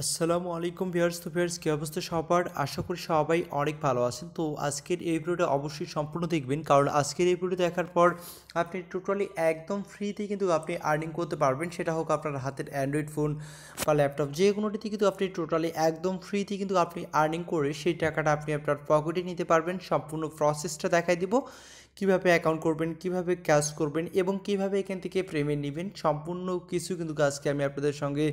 আসসালামু আলাইকুম ভিউয়ার্স। তো ভিউয়ার্স, কী অবস্থা সবার? আশা করি সবাই অনেক ভালো আছেন। তো আজকের এই ভিডিওটা অবশ্যই সম্পূর্ণ দেখবেন, কারণ আজকের এই ভিডিও দেখার পর আপনি টোটালি একদম ফ্রিতে কিন্তু আপনি আর্নিং করতে পারবেন। সেটা হোক আপনার হাতের অ্যান্ড্রয়েড ফোন বা ল্যাপটপ, যে কোনোটিতে কিন্তু আপনি টোটালি একদম ফ্রিতে কিন্তু আপনি আর্নিং করে সেই টাকাটা আপনি আপনার পকেটে নিতে পারবেন। সম্পূর্ণ প্রসেসটা দেখাই দিব, কিভাবে অ্যাকাউন্ট করবেন, কিভাবে ক্যাশ করবেন এবং কিভাবে এখান থেকে পেমেন্ট নেবেন। সম্পূর্ণ কিছু কিন্তু আজকে আমি আপনাদের সঙ্গে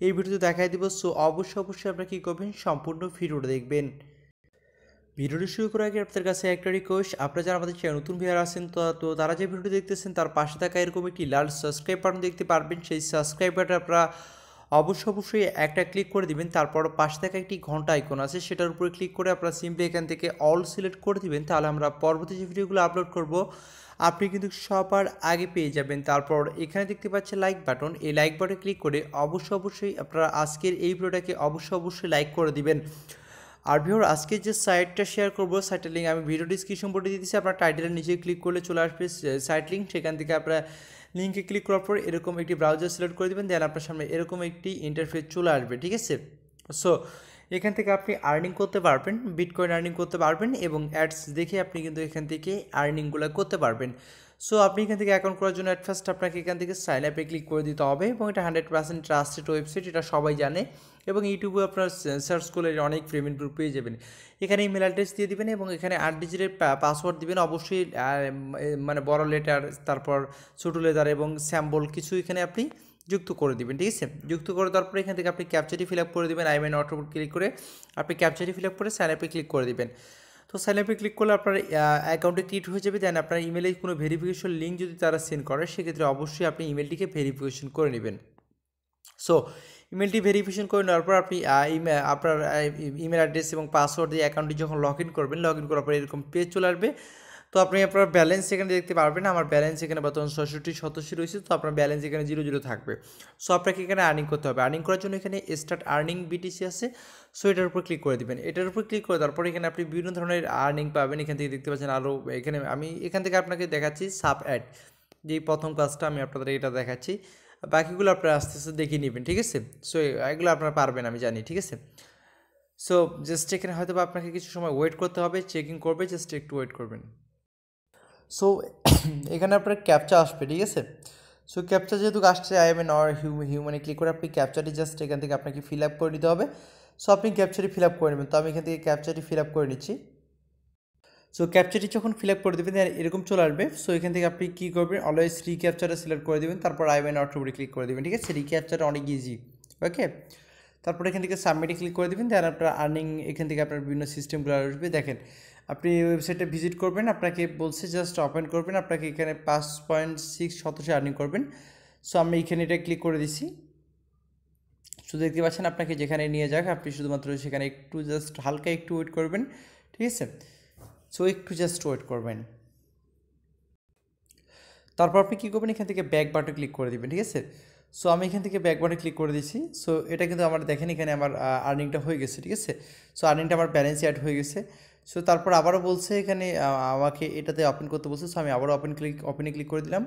এই ভিডিওতে দেখাই দিব। সো অবশ্যই আপনারা কী করবেন, সম্পূর্ণ ভিডিওটা দেখবেন। ভিডিওটি শুরু করার আগে আপনাদের কাছে একটা রিকোয়েস্ট, আপনারা যারা আমাদের চ্যানেল নতুন ভিউয়ার আছেন তো তারা যে ভিডিওটি দেখতেছেন তার পাশে থাকা এরকম একটি লাল সাবস্ক্রাইব বাটন দেখতে পারবেন। সেই সাবস্ক্রাইব বাটন আপনারা অবশ্যই একটা ক্লিক করে দিবেন। তারপর পাশে থাকা একটি ঘন্টা আইকন আছে, সেটার উপরে ক্লিক করে আপনারা সিম্পলি এখান থেকে অল সিলেক্ট করে দিবেন। তাহলে আমরা পরবর্তী যে ভিডিওগুলো আপলোড করব আপনি কিন্তু সবার আগে পেয়ে যাবেন। তারপর এখানে দেখতে পাচ্ছেন লাইক বাটন, এই লাইক বাটনে ক্লিক করে অবশ্যই আপনারা আজকের এই ভিডিওটাকে অবশ্যই লাইক করে দিবেন। আর ভিউয়ার, আজকে যে সাইটটা শেয়ার করবো, সাইটের লিঙ্ক আমি ভিডিও ডিসক্রিপশন বোর্ডে দিয়ে দিচ্ছি। আপনার টাইটেলের নিচে ক্লিক করলে চলে আসবে সাইট লিঙ্ক। সেখান থেকে আপনারা লিঙ্কে ক্লিক করার পর এরকম একটি ব্রাউজার সিলেক্ট করে দেবেন, দেন আপনার সামনে এরকম একটি ইন্টারফেস চলে আসবে, ঠিক আছে? সো এখান থেকে আপনি আর্নিং করতে পারবেন, বিটকয়েন আর্নিং করতে পারবেন এবং অ্যাডস দেখে আপনি কিন্তু এখান থেকে আর্নিংগুলো করতে পারবেন। সো আপনি এখান থেকে অ্যাকাউন্ট করার জন্য অ্যাট ফার্স্ট আপনাকে এখান থেকে সাইন আপে ক্লিক করে দিতে হবে এবং এটা 100% ট্রাস্টেড ওয়েবসাইট, এটা সবাই জানে। এবং ইউটিউবে আপনার সার্চ করলে অনেক পেমেন্ট গ্রুপ পেয়ে যাবেন। এখানে ইমেল অ্যাড্রেস দিয়ে দিবেন এবং এখানে 8 ডিজিটের পাসওয়ার্ড দিবেন। অবশ্যই মানে বড় লেটার, তারপর ছোটো লেটার এবং স্যাম্বল কিছু এখানে আপনি যুক্ত করে দিবেন, ঠিক আছে? যুক্ত করে দেওয়ার পরে এখান থেকে আপনি ক্যাপচাটি ফিল আপ করে দেবেন। আই মিন অটোর ক্লিক করে আপনি ক্যাপচাটি ফিল আপ করে সাইন আপে ক্লিক করে দিবেন। তো সাইন আপে ক্লিক করলে আপনার অ্যাকাউন্টে ক্রিয়েট হয়ে যাবে। দেন আপনার ইমেলে কোনো ভেরিফিকেশন লিঙ্ক যদি তারা সেন্ড করে, সেক্ষেত্রে অবশ্যই আপনি ইমেলটিকে ভেরিফিকেশন করে নেবেন। সো ইমেলটি ভেরিফিকেশন করে নেওয়ার পর আপনি আপনার ইমেল অ্যাড্রেস এবং পাসওয়ার্ড দিয়ে অ্যাকাউন্টটি যখন লগ ইন করবেন, লগ ইন করার পর এরকম পেজ চলে আসবে। তো আপনি আপনার ব্যালেন্স এখানে দেখতে পারবেন। আমার ব্যালেন্স এখানে বর্তমান 67 রয়েছে। তো আপনার ব্যালেন্স এখানে 0 থাকবে। সো আপনাকে এখানে আর্নিং করতে হবে। আর্নিং করার জন্য এখানে স্টার্ট আর্নিং বিটিসি আছে। সো এটার উপর ক্লিক করে দেবেন। এটার উপর ক্লিক করে তারপর এখানে আপনি বিভিন্ন ধরনের আর্নিং পাবেন। এখান থেকে দেখতে পাচ্ছেন আরও, এখানে আমি এখান থেকে আপনাকে দেখাচ্ছি সাব অ্যাড, যেই প্রথম কাজটা আমি আপনাদের এটা দেখাচ্ছি। বাকিগুলো আপনারা আস্তে আস্তে দেখিয়ে নেবেন, ঠিক আছে? সো এগুলো আপনারা পারবেন আমি জানি, ঠিক আছে? সো জাস্ট এখানে হয়তো বা আপনাকে কিছু সময় ওয়েট করতে হবে, চেকিং করবে, জাস্ট একটু ওয়েট করবেন। সো এখানে আপনার ক্যাপচা আসবে, ঠিক আছে? সো ক্যাপচা যেহেতু আসছে, আই এম এন অর হিউম্যানে ক্লিক করে আপনি ক্যাপচাটি জাস্ট এখান থেকে আপনাকে ফিল আপ করে নিতে হবে। সো আপনি ক্যাপচাটি ফিল আপ করে নেবেন। তো আমি এখান থেকে ক্যাপচাটি ফিল আপ করে নিচ্ছি। সো ক্যাপচাটি যখন ফিল আপ করে দেবেন এরকম চলে আসবে। সো এখান থেকে আপনি কী করবেন, অলওয়েজ রিক্যাপচারটা সিলেক্ট করে দেবেন, তারপর আই এম অটোতে ক্লিক করে দেবেন, ঠিক আছে? রিক্যাপচারটা অনেক ইজি, ওকে? তারপর এখান থেকে সাবমিটে ক্লিক করে দেবেন। দেন আপনার আর্নিং এখান থেকে আপনার বিভিন্ন সিস্টেমগুলো আসবে। দেখেন, আপনি ওয়েবসাইটে ভিজিট করবেন, আপনাকে বলছে জাস্ট ওপেন করবেন, আপনাকে এখানে 5.6 আর্নিং করবেন। সো আমি এখানে এটা ক্লিক করে দিচ্ছি। সো দেখতে পাচ্ছেন আপনাকে যেখানে নিয়ে যাক, আপনি শুধুমাত্র সেখানে একটু জাস্ট হালকা একটু ওয়েট করবেন, ঠিক আছে? সো একটু জাস্ট ওয়েট করবেন। তারপর আপনি কী করবেন, এখান থেকে ব্যাক বাটনে ক্লিক করে দেবেন, ঠিক আছে? সো আমি এখান থেকে ব্যাক বাটনে ক্লিক করে দিচ্ছি। সো এটা কিন্তু আমার দেখেন এখানে আমার আর্নিংটা হয়ে গেছে, ঠিক আছে? সো আর্নিংটা আমার ব্যালেন্সে অ্যাড হয়ে গেছে। সো তারপর আবারও বলছে এখানে আমাকে এটাতে ওপেন করতে বলছে। সো আমি আবারও ওপেনে ক্লিক করে দিলাম।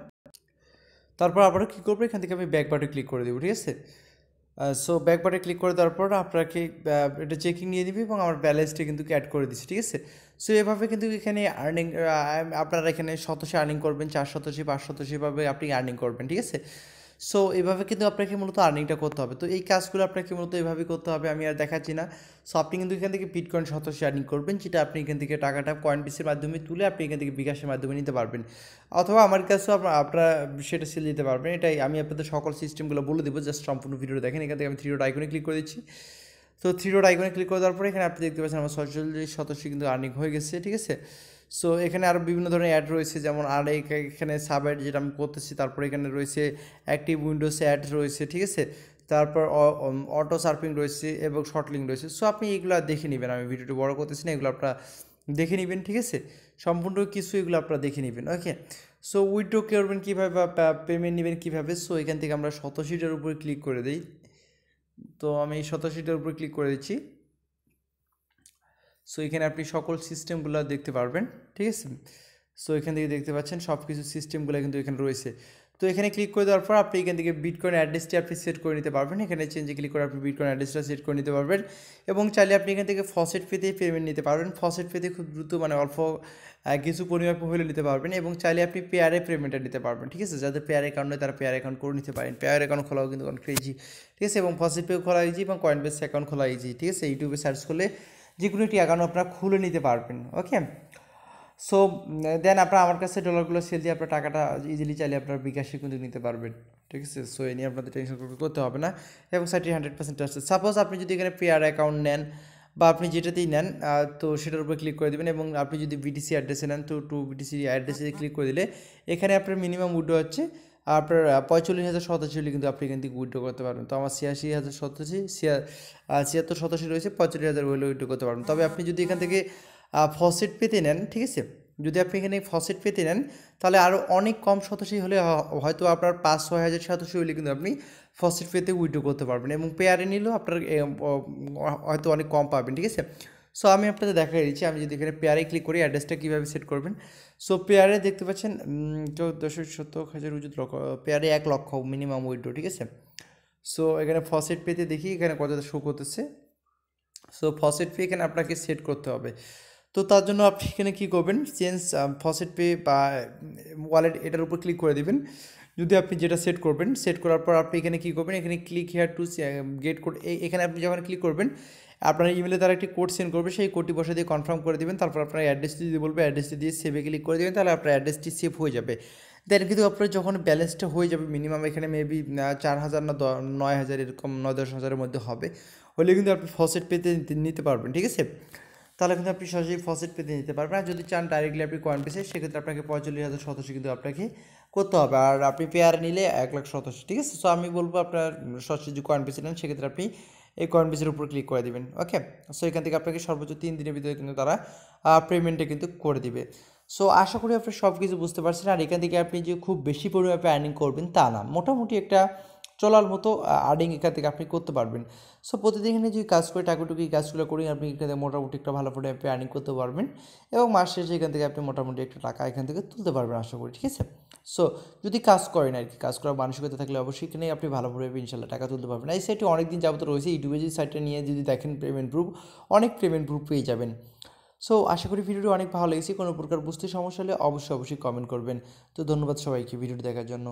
তারপর আবারও কী করবো, এখান থেকে আমি ব্যাক বাটনে ক্লিক করে দেবো, ঠিক আছে? সো ব্যাক বাটনে ক্লিক করে দেওয়ার পর আপনাকে এটা চেকিং নিয়ে দিবে এবং আমার ব্যালেন্সটা কিন্তু অ্যাড করে দিচ্ছে, ঠিক আছে? সো এভাবে কিন্তু এখানে আর্নিং আপনারা এখানে শতাংশে আর্নিং করবেন, 4 শতাংশে 5 শতাংশে, এভাবে আপনি আর্নিং করবেন, ঠিক আছে? সো এভাবে কিন্তু আপনাকে মূলত আর্নিংটা করতে হবে। তো এই কাজগুলো আপনাকে মূলত এভাবেই করতে হবে, আমি আর দেখাচ্ছি না। সো আপনি কিন্তু এখান থেকে বিটকয়েন শতাংশে আর্নিং করবেন, যেটা আপনি এখান থেকে টাকাটা কয়েন পিসের মাধ্যমে তুলে আপনি এখান থেকে বিকাশের মাধ্যমে নিতে পারবেন, অথবা আমার কাছেও আপনারা সেটা সেল দিতে পারবেন। এটাই আমি আপনাদের সকল সিস্টেমগুলো বলে দেবো, জাস্ট সম্পূর্ণ ভিডিও দেখেন। এখান থেকে আমি 3 ডট আইকনে ক্লিক করে দিচ্ছি। তো 3 ডট আইকনে ক্লিক করে দেওয়ার পরে এখানে আপনি দেখতে পাচ্ছেন আমার 46% কিন্তু আর্নিং হয়ে গেছে, ঠিক আছে? সো এখানে আরও বিভিন্ন ধরনের অ্যাড রয়েছে, যেমন আর এখানে সাব অ্যাড যেটা আমি করতেছি, তারপরে এখানে রয়েছে অ্যাক্টিভ উইন্ডোজ অ্যাড রয়েছে, ঠিক আছে? তারপর অটো সার্ফিং রয়েছে এবং শর্ট লিঙ্ক রয়েছে। সো আপনি এগুলো দেখে নেবেন, আমি ভিডিওটি বড় করতেছি না, এগুলো আপনারা দেখে নেবেন, ঠিক আছে? সম্পূর্ণ কিছু এগুলো আপনারা দেখে নেবেন, ওকে? সো উইথড্র করবেন কীভাবে বা পেমেন্ট নেবেন কীভাবে, সো এখান থেকে আমরা 87টার উপরে ক্লিক করে দিই। তো আমি 87টার উপরে ক্লিক করে দিচ্ছি। সো এখানে আপনি সকল সিস্টেমগুলো দেখতে পারবেন, ঠিক আছে? সো এখান থেকে দেখতে পাচ্ছেন সব কিছু সিস্টেমগুলো কিন্তু এখানে রয়েছে। তো এখানে ক্লিক করে দেওয়ার পর আপনি এখান থেকে বিটকয়েন অ্যাড্রেসটি আপনি সেট করে নিতে পারবেন। এখানে চেঞ্জে ক্লিক করে আপনি বিটকয়েন অ্যাড্রেসটা সেট করে নিতে পারবেন এবং চাইলে আপনি এখান থেকে ফসেট পেতে পেমেন্ট নিতে পারবেন। ফসেট পেতে খুব দ্রুত মানে অল্প কিছু পরিমাণ হলে নিতে পারবেন এবং চাইলে আপনি পেয়ারে পেমেন্টটা নিতে পারবেন, ঠিক আছে? যাদের পেয়ার অ্যাকাউন্ট নেই তারা পেয়ার অ্যাকাউন্ট করে নিতে পারেন। পেয়ার অ্যাকাউন্ট খোলাও কিন্তু অনেক ইজি, ঠিক আছে? এবং ফসেট পেও খোলা ইজি এবং কয়েনবেস অ্যাকাউন্ট খোলা ইজি, ঠিক আছে? ইউটিউবে সার্চ করলে যে কোনো একটি অ্যাকাউন্ট আপনারা খুলে নিতে পারবেন। ওকে, সো দেন আপনার আমার কাছে ডলারগুলো সেল দিয়ে আপনার টাকাটা ইজিলি চাইলে আপনার বিকাশে কিন্তু নিতে পারবেন, ঠিক আছে? সো এই নিয়ে আপনাদের টেনশন করতে হবে না এবং সাইটটি 100% ট্রাস্টেড। সাপোজ আপনি যদি এখানে পেয়ার অ্যাকাউন্ট নেন বা আপনি যেটাতেই নেন তো সেটার উপর ক্লিক করে দেবেন এবং আপনি যদি বিটিসি অ্যাড্রেসে নেন তো বিটিসি অ্যাড্রেসে ক্লিক করে দিলে এখানে আপনার মিনিমাম উইড্রো হচ্ছে আপনার 45,087 কিন্তু আপনি এখান থেকে উইড্রো করতে পারবেন। তো আমার 76,087 রয়েছে, 45,000 হলে উইড্রো করতে পারবেন। তবে আপনি যদি এখান থেকে ফসেট পেতে নেন, ঠিক আছে, যদি আপনি এখানে ফসেট পেতে নেন তাহলে আরও অনেক কম সতসী হলে হয়তো আপনার 5-6 হাজার সতসী হলে কিন্তু আপনি ফসেট পেতে উইড্রো করতে পারবেন এবং পেয়ারে নিলেও আপনার হয়তো অনেক কম পাবেন, ঠিক আছে? সো আমি আপনাদের দেখা দিচ্ছি, আমি যদি এখানে পেয়ারে ক্লিক করি অ্যাড্রেসটা কীভাবে সেট করবেন। সো পেয়ারে দেখতে পাচ্ছেন 14,70,000 উচিত লক্ষ, পেয়ারে 1 লক্ষ মিনিমাম উইড্রো, ঠিক আছে? সো এখানে ফসেট পেতে দেখি এখানে কতটা শো করতেছে। সো ফসেট পে এখানে আপনাকে সেট করতে হবে। তো তার জন্য আপনি এখানে কী করবেন, চেঞ্জ ফসেট পে বা ওয়ালেট এটার উপর ক্লিক করে দেবেন। যদি আপনি যেটা সেট করবেন, সেট করার পর আপনি এখানে কী করবেন, এখানে click here to get code, এখানে আপনি যখন ক্লিক করবেন আপনার ইমেলে তারা একটি কোড সেন্ড করবে, সেই কোডটি বসে দিয়ে কনফার্ম করে দেবেন। তারপর আপনার অ্যাড্রেসটি যদি বলবে অ্যাড্রেসটি দিয়ে সেভে ক্লিক করে দেবেন, তাহলে আপনার অ্যাড্রেসটি সেভ হয়ে যাবে। দেন কিন্তু আপনার যখন ব্যালেন্সটা হয়ে যাবে মিনিমাম এখানে মেবি 4,000 না 9,000 এরকম 9-10 হাজারের মধ্যে হবে, হলে কিন্তু আপনি ফসেট পেতে নিতে পারবেন, ঠিক আছে? তাহলে কিন্তু আপনি সহজেই ফসেট পেতে নিতে পারবেন। আর যদি চান ডাইরেক্টলি আপনি কয়েন পেসে, সেক্ষেত্রে আপনাকে 45,087 কিন্তু আপনাকে করতে হবে। আর আপনি পেয়ার নিলে 1,87,000, ঠিক আছে? সো আমি বলবো আপনার সহজে যদি কয়েন পেসে নেন সেক্ষেত্রে আপনি এই কয়েন পেসের উপর ক্লিক করে দেবেন। ওকে, সো এখান থেকে আপনাকে সর্বোচ্চ 3 দিনের ভিতরে কিন্তু তারা পেমেন্টটা কিন্তু করে দিবে। সো আশা করি আপনি সব কিছু বুঝতে পারছেন। আর এখান থেকে আপনি যে খুব বেশি পরিমাণে আর্নিং করবেন তা না, মোটামুটি একটা চলার মতো আর্নিং এখান থেকে আপনি করতে পারবেন। সো প্রতিদিন এখানে যদি কাজ করে টাকুটুকি এই কাজগুলো করে আপনি এখান থেকে মোটামুটি একটা ভালো পরিমাণে আর্নিং করতে পারবেন এবং মাস শেষে এখান থেকে আপনি মোটামুটি একটা টাকা এখান থেকে তুলতে পারবেন আশা করি, ঠিক আছে? সো যদি কাজ করেন আর কি, কাজ করার মানসিকতা থাকলে অবশ্যই এখানে আপনি ভালোভাবে ইনশাল্লাহ টাকা তুলতে পারবেন। এই সাইটটি অনেক দিন যাবত রয়েছে, ইউটিউবে যদি সাইটটা নিয়ে যদি দেখেন পেমেন্ট প্রুফ, অনেক পেমেন্ট প্রুফ পেয়ে যাবেন। সো আশা করি ভিডিওটি অনেক ভালো লেগেছে। কোনো প্রকার বুঝতে সমস্যা হলে অবশ্যই কমেন্ট করবেন। তো ধন্যবাদ সবাইকে ভিডিওটি দেখার জন্য।